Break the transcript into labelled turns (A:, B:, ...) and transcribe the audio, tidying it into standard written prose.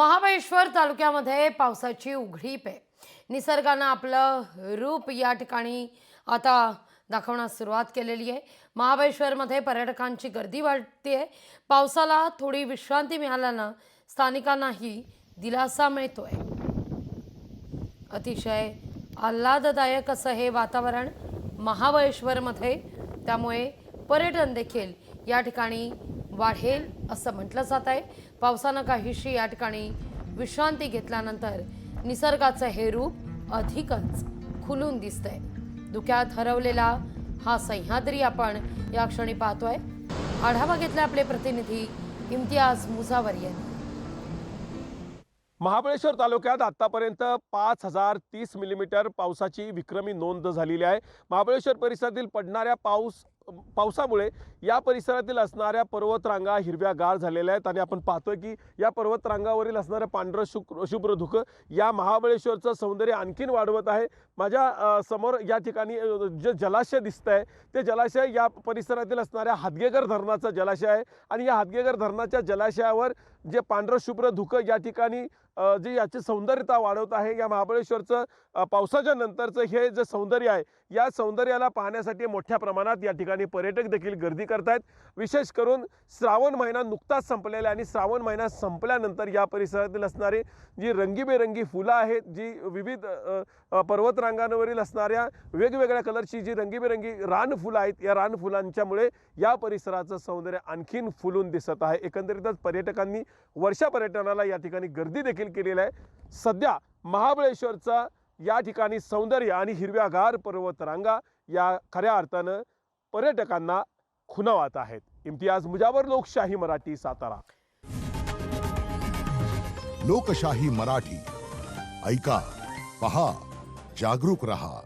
A: महाबळेश्वर तालुक्यामध्ये पावसाची उघडीप आहे। निसर्गानं आपलं रूप या ठिकाणी आता दाखवण्यास सुरुवात केलेली आहे। महाबळेश्वरमध्ये पर्यटकांची गर्दी वाढते। पावसाला थोडी विश्रांती मिळाल्यानं स्थानिकांनाही दिलासा मिळतोय। अतिशय आल्हाददायक असं हे वातावरण महाबळेश्वरमध्ये, त्यामुळे पर्यटन देखील या ठिकाणी वाढेल असं म्हटलं जात आहे। पावसानं काहीशी या ठिकाणी विश्रांती घेतल्यानंतर निसर्गाचं हे रूप अधिकच खुलून दिसतंय। धुक्यात हरवलेला हा सह्याद्री आपण या क्षणी पाहतोय। आढावा घेतला आपले प्रतिनिधी इम्तियाज मुजावर यांनी।
B: महाबळेश्वर तालुक्यात आतापर्यंत 5030 मिलीमीटर पावसाची विक्रमी नोंद झालेली आहे। महाबळेश्वर परिसरातील पडणाऱ्या पावसामुळे या परिसरातील असणाऱ्या पर्वतरांगा हिरव्यागार झालेल्या आहेत आणि आपण पाहतोय की या पर्वतरांगावरील असणारं पांढरं शुभ्र धुकं या महाबळेश्वरचं सौंदर्य आणखीन वाढवत आहे। माझ्या समोर या ठिकाणी जे जलाशय दिसतंय ते जलाशय या परिसरातील असणाऱ्या हादगेकर धरणाचा जलाशय आहे आणि या हादगेकर धरणाच्या जलाशयावर जे पांढरं शुभ्र धुकं या ठिकाणी जे याची सौंदर्यता वाढवत आहे। या महाबळेश्वरचं पावसाच्या नंतरचं हे जे सौंदर्य आहे या सौंदर्याला पाहण्यासाठी मोठ्या प्रमाणात या ठिकाणी पर्यटक देखील गर्दी करतात। विशेष करून श्रावण महिना नुकताच संपलेला आणि श्रावण महिना संपल्यानंतर या परिसरातील असणारी जी रंगीबेरंगी फुलं आहेत, जी विविध पर्वतरांगांवरील असणाऱ्या वेगवेगळ्या कलरची जी रंगीबेरंगी रानफुलं आहेत, या रानफुलांच्यामुळे या परिसराचं सौंदर्य आणखीन फुलून दिसत आहे। एकंदरीतच पर्यटकांनी वर्षा पर्यटनाला या ठिकाणी गर्दी देखील केलेली आहे। सध्या महाबळेश्वरचा या ठिकाणी सौंदर्य आणि हिरव्यागार पर्वतरांगा या खऱ्या अर्थानं पर्यटकांना खुणावत आहेत। इम्तियाज मुजावर, लोकशाही मराठी, सातारा।
C: लोकशाही मराठी ऐका, पहा, जागरूक रहा।